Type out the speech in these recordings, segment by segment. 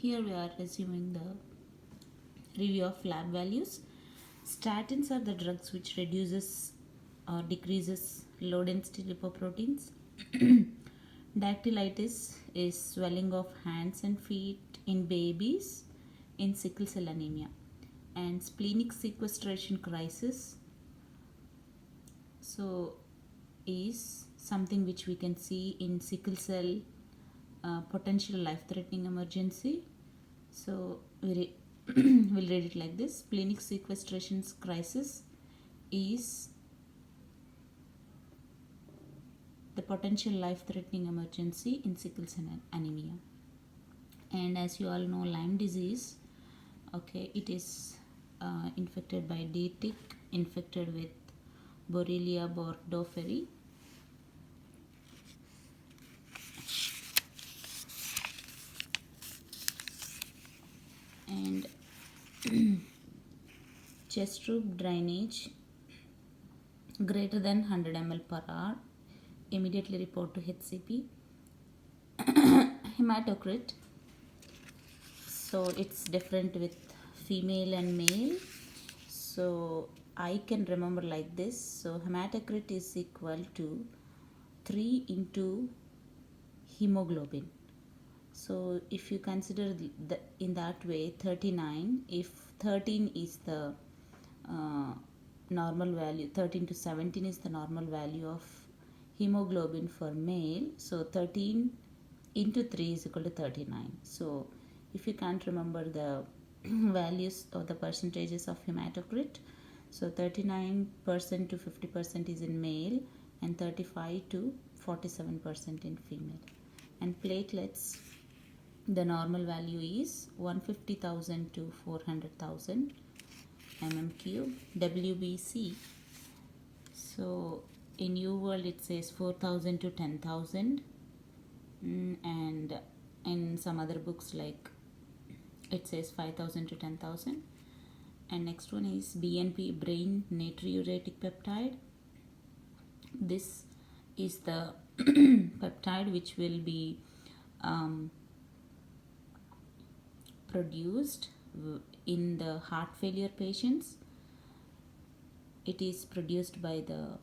here we are resuming the review of lab values. Statins are the drugs which reduces or decreases low density lipoproteins. Dactylitis is swelling of hands and feet in babies in sickle cell anemia. And splenic sequestration crisis is something which we can see in sickle cell potential life-threatening emergency. So we'll read it like this. Splenic sequestration crisis is the potential life-threatening emergency in sickle cell anemia. And as you all know, Lyme disease, it is infected by D. tick, infected with Borrelia burgdorferi. And chest tube drainage greater than 100 ml per hour, immediately report to HCP. Hematocrit, so it's different with female and male, so I can remember like this. So hematocrit is equal to 3 into hemoglobin. So if you consider in that way 39, if 13 is the normal value, 13 to 17 is the normal value of hemoglobin for male, so 13 into 3 is equal to 39. So if you can't remember the values or the percentages of hematocrit, so 39% to 50% is in male and 35 to 47% in female. And platelets, the normal value is 150,000 to 400,000 mm3. WBC, so in U world it says 4,000 to 10,000, and in some other books like it says 5,000 to 10,000. And next one is BNP, brain natriuretic peptide. This is the peptide which will be produced in the heart failure patients. It is produced by the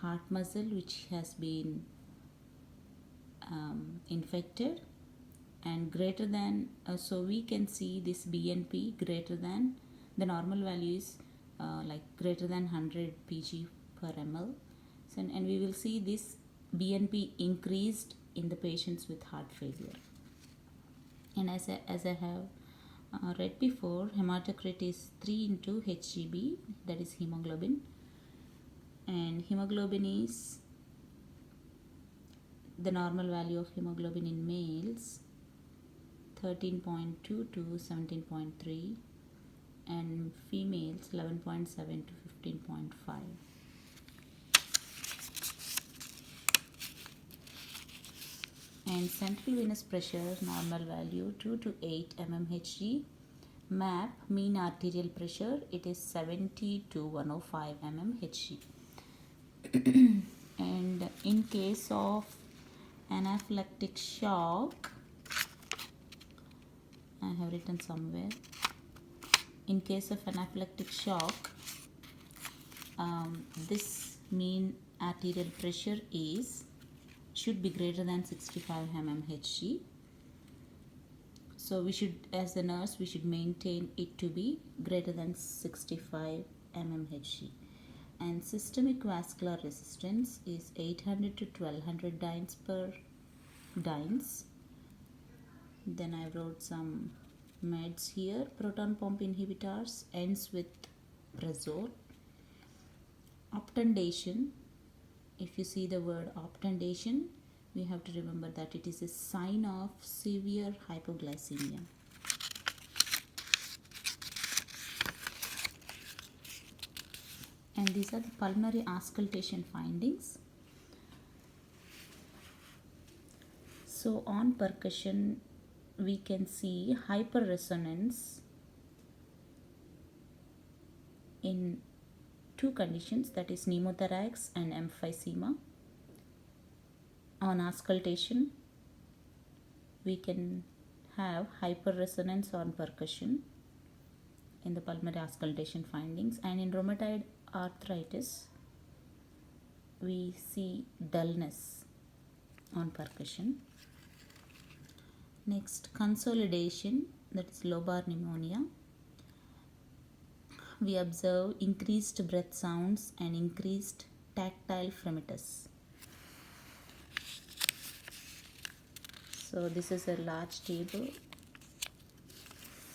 heart muscle which has been infected, and greater than so we can see this BNP greater than, the normal value is like greater than 100 pg per ml. So, and we will see this BNP increased in the patients with heart failure. And as I have read before, hematocrit is 3 into Hgb, that is hemoglobin, and hemoglobin is the normal value of hemoglobin in males 13.2 to 17.3, and females 11.7 to 15.5. And central venous pressure normal value 2 to 8 mmHg. MAP, mean arterial pressure, it is 70 to 105 mmHg. And in case of anaphylactic shock, I have written somewhere, in case of anaphylactic shock, this mean arterial pressure should be greater than 65 mmHg. So we should, as a nurse, we should maintain it to be greater than 65 mmHg. And systemic vascular resistance is 800 to 1200 dynes per dynes. Then I wrote some meds here. Proton pump inhibitors ends with Prazole. Obtundation, if you see the word obtundation, we have to remember that it is a sign of severe hypoglycemia. And these are the pulmonary auscultation findings. So on percussion, we can see hyperresonance in two conditions, that is pneumothorax and emphysema. On auscultation, we can have hyperresonance on percussion in the pulmonary auscultation findings, and in rheumatoid arthritis we see dullness on percussion. Next, consolidation, that is lobar pneumonia. We observe increased breath sounds and increased tactile fremitus. So this is a large table,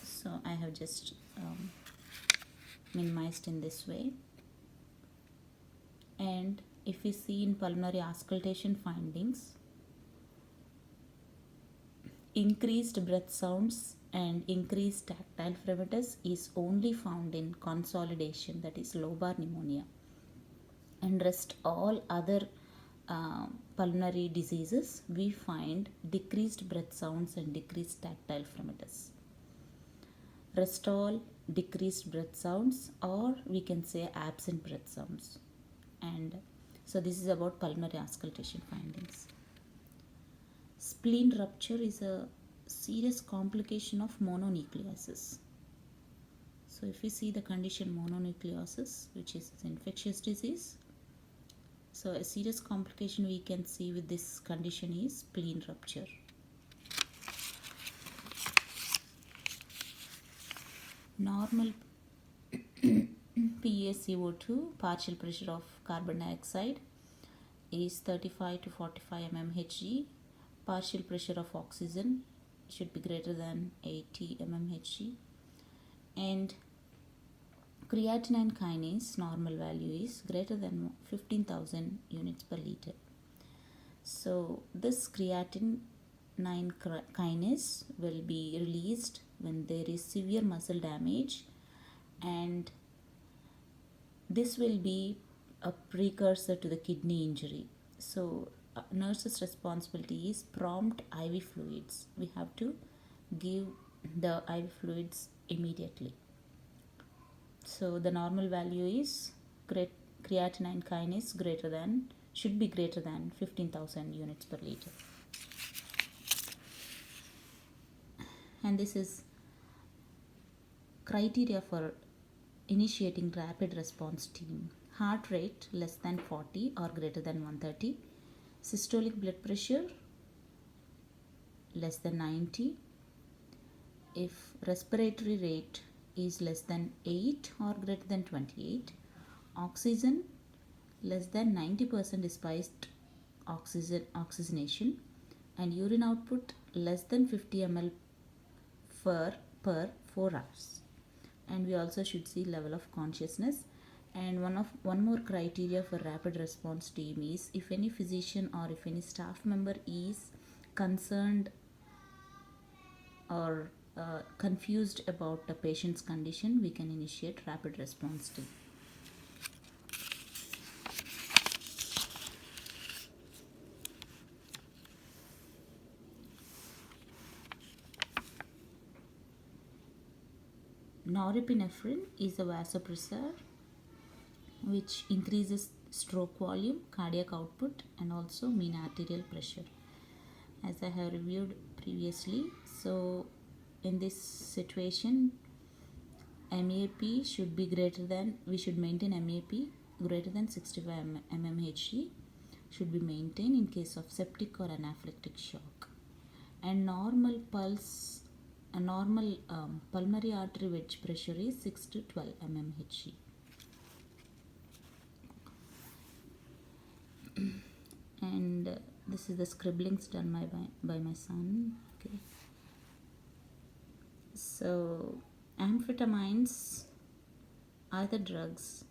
so I have just minimized in this way. And if we see in pulmonary auscultation findings, increased breath sounds and increased tactile fremitus is only found in consolidation, that is lobar pneumonia, and rest all other pulmonary diseases we find decreased breath sounds and decreased tactile fremitus. Rest all decreased breath sounds, or we can say absent breath sounds. And so this is about pulmonary auscultation findings. Spleen rupture is a serious complication of mononucleosis. So if we see the condition mononucleosis, which is an infectious disease, so a serious complication we can see with this condition is spleen rupture. Normal PaCO2, partial pressure of carbon dioxide, is 35 to 45 mmHg. Partial pressure of oxygen should be greater than 80 mmHg. And creatinine kinase normal value is greater than 15,000 units per liter. So this creatinine kinase will be released when there is severe muscle damage, and this will be a precursor to the kidney injury. So nurse's responsibility is prompt IV fluids. We have to give the IV fluids immediately. So the normal value is creatinine kinase should be greater than 15,000 units per liter. And this is criteria for initiating rapid response team. Heart rate less than 40 or greater than 130. Systolic blood pressure less than 90. If respiratory rate is less than 8 or greater than 28. Oxygen less than 90% despite oxygenation, and urine output less than 50 ml per 4 hours. And we also should see level of consciousness. And one more criteria for rapid response team is if any physician or if any staff member is concerned or confused about the patient's condition, we can initiate rapid response team. Norepinephrine is a vasopressor which increases stroke volume, cardiac output, and also mean arterial pressure, as I have reviewed previously. So in this situation, MAP should be greater than, we should maintain MAP greater than 65 mmHg should be maintained in case of septic or anaphylactic shock. And normal pulmonary artery wedge pressure is 6 to 12 mmHg. And this is the scribblings done by my son. Okay. So amphetamines are the drugs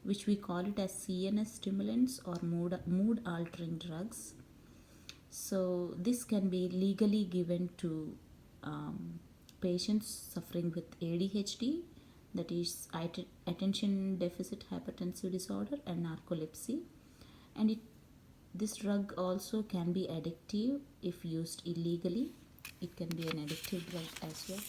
which we call it as CNS stimulants or mood altering drugs. So this can be legally given to patients suffering with ADHD, that is attention deficit hypertensive disorder, and narcolepsy. And this drug also can be addictive if used illegally. It can be an addictive drug as well.